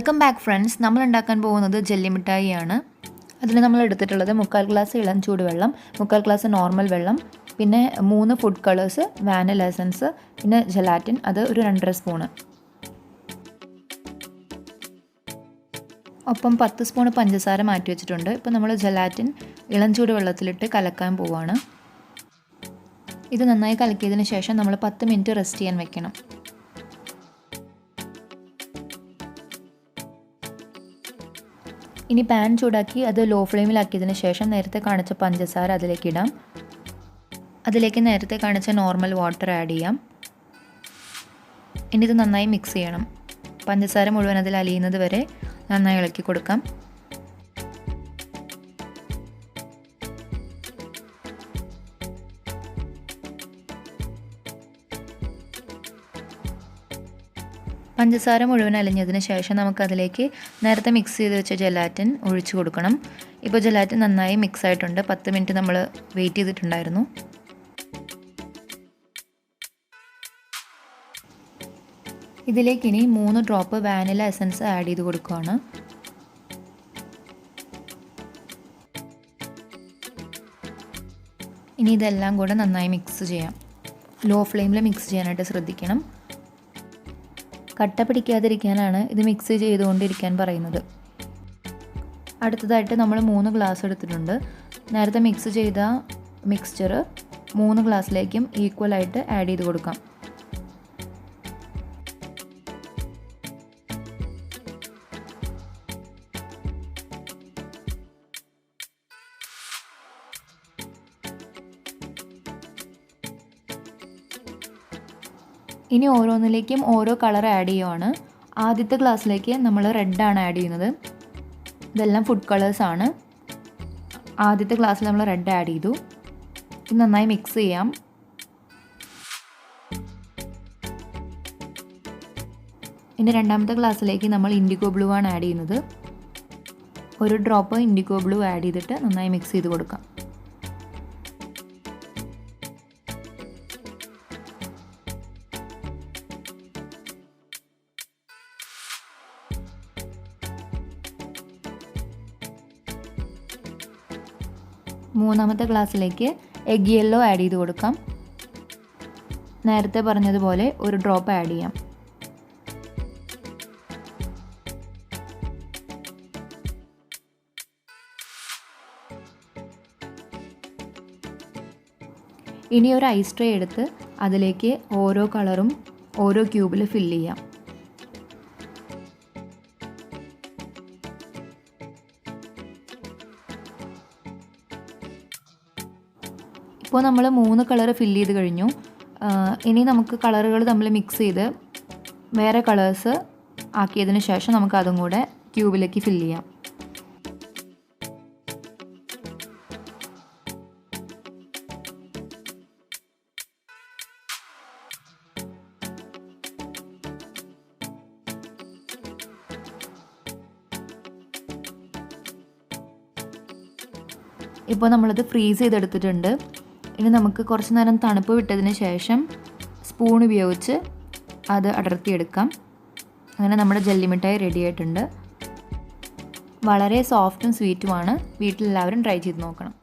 Welcome back friends. നമ്മൾ ഉണ്ടാക്കാൻ പോകുന്നത് ജെല്ലി മിഠായിയാണ്. അതിന് നമ്മൾ എടുത്തിട്ടുള്ളത് 3/4 ഗ്ലാസ് ഇളം ചൂടുവെള്ളം, 3/4 ഗ്ലാസ് നോർമൽ വെള്ളം, പിന്നെ 3 ഫുഡ് കളേഴ്സ്, വാനില എസൻസ്, പിന്നെ ജെലാറ്റിൻ, അത് ഒരു 2.5 സ്പൂണ്, ഒപ്പം 10 സ്പൂൺ പഞ്ചസാര മാറ്റി വെച്ചിട്ടുണ്ട്. ഇപ്പോൾ നമ്മൾ ജെലാറ്റിൻ ഇളം ചൂടുവെള്ളത്തിലിട്ട് കലക്കാൻ പോവുകയാണ്. ഇത് നന്നായി കലക്കിയതിന് ശേഷം നമ്മൾ 10 മിനിറ്റ് റെസ്റ്റ് ചെയ്യാൻ വെക്കണം. ഇനി പാൻ ചൂടാക്കി അത് ലോ ഫ്ലെയിമിലാക്കിയതിന് ശേഷം നേരത്തെ കാണിച്ച പഞ്ചസാര അതിലേക്ക് ഇടാം. അതിലേക്ക് നേരത്തെ കാണിച്ച നോർമൽ വാട്ടർ ആഡ് ചെയ്യാം. ഇനി ഇത് നന്നായി മിക്സ് ചെയ്യണം. പഞ്ചസാര മുഴുവൻ അതിൽ അലിയുന്നത് വരെ നന്നായി ഇളക്കി കൊടുക്കാം. പഞ്ചസാര മുഴുവൻ അലിഞ്ഞതിന് ശേഷം നമുക്കതിലേക്ക് നേരത്തെ മിക്സ് ചെയ്ത് വെച്ച ജെലാറ്റിൻ ഒഴിച്ചു കൊടുക്കണം. ഇപ്പോൾ ജെലാറ്റിൻ നന്നായി മിക്സ് ആയിട്ടുണ്ട്. 10 മിനിറ്റ് നമ്മൾ വെയിറ്റ് ചെയ്തിട്ടുണ്ടായിരുന്നു. ഇതിലേക്ക് ഇനി 3 ഡ്രോപ്പ് വാനില എസൻസ് ആഡ് ചെയ്ത് കൊടുക്കുകയാണ്. ഇനി ഇതെല്ലാം കൂടെ നന്നായി മിക്സ് ചെയ്യാം. ലോ ഫ്ലെയിമിൽ മിക്സ് ചെയ്യാനായിട്ട് ശ്രദ്ധിക്കണം. കട്ട പിടിക്കാതിരിക്കാനാണ് ഇത് മിക്സ് ചെയ്തുകൊണ്ടിരിക്കാൻ പറയുന്നത്. അടുത്തതായിട്ട് നമ്മൾ 3 ഗ്ലാസ് എടുത്തിട്ടുണ്ട്. നേരത്തെ മിക്സ് ചെയ്ത മിക്സ്ചർ 3 ഗ്ലാസ്സിലേക്കും ഈക്വലായിട്ട് ആഡ് ചെയ്ത് കൊടുക്കാം. ഇനി ഓരോന്നിലേക്കും ഓരോ കളർ ആഡ് ചെയ്യുവാണ്. ആദ്യത്തെ ഗ്ലാസ്സിലേക്ക് നമ്മൾ റെഡാണ് ആഡ് ചെയ്യുന്നത്. ഇതെല്ലാം ഫുഡ് കളേഴ്സാണ്. ആദ്യത്തെ ഗ്ലാസ്സിൽ നമ്മൾ റെഡ് ആഡ് ചെയ്തു. ഇത് നന്നായി മിക്സ് ചെയ്യാം. ഇനി രണ്ടാമത്തെ ഗ്ലാസ്സിലേക്ക് നമ്മൾ ഇൻഡിഗോ ബ്ലൂ ആണ് ആഡ് ചെയ്യുന്നത്. ഒരു ഡ്രോപ്പ് ഇൻഡിഗോ ബ്ലൂ ആഡ് ചെയ്തിട്ട് നന്നായി മിക്സ് ചെയ്ത് കൊടുക്കാം. മൂന്നാമത്തെ ഗ്ലാസ്സിലേക്ക് എഗ് യെല്ലോ ആഡ് ചെയ്ത് കൊടുക്കാം. നേരത്തെ പറഞ്ഞതുപോലെ ഒരു ഡ്രോപ്പ് ആഡ് ചെയ്യാം. ഇനി ഒരു ഐസ് ട്രേ എടുത്ത് അതിലേക്ക് ഓരോ കളറും ഓരോ ക്യൂബിൽ ഫില്ല് ചെയ്യാം. ഇപ്പോൾ നമ്മൾ 3 കളർ ഫില്ല് ചെയ്ത് കഴിഞ്ഞു. ഇനി നമുക്ക് കളറുകൾ തമ്മിൽ മിക്സ് ചെയ്ത് വേറെ കളേഴ്സ് ആക്കിയതിന് ശേഷം നമുക്ക് അതും കൂടെ ക്യൂബിലേക്ക് ഫില്ല് ചെയ്യാം. ഇപ്പോൾ നമ്മളിത് ഫ്രീസ് ചെയ്തെടുത്തിട്ടുണ്ട്. ഇനി നമുക്ക് കുറച്ച് നേരം തണുപ്പ് വിട്ടതിന് ശേഷം സ്പൂൺ ഉപയോഗിച്ച് അത് അടർത്തിയെടുക്കാം. അങ്ങനെ നമ്മുടെ ജെല്ലി മിഠായി റെഡി ആയിട്ടുണ്ട്. വളരെ സോഫ്റ്റും സ്വീറ്റുമാണ്. വീട്ടിലെല്ലാവരും ട്രൈ ചെയ്ത് നോക്കണം.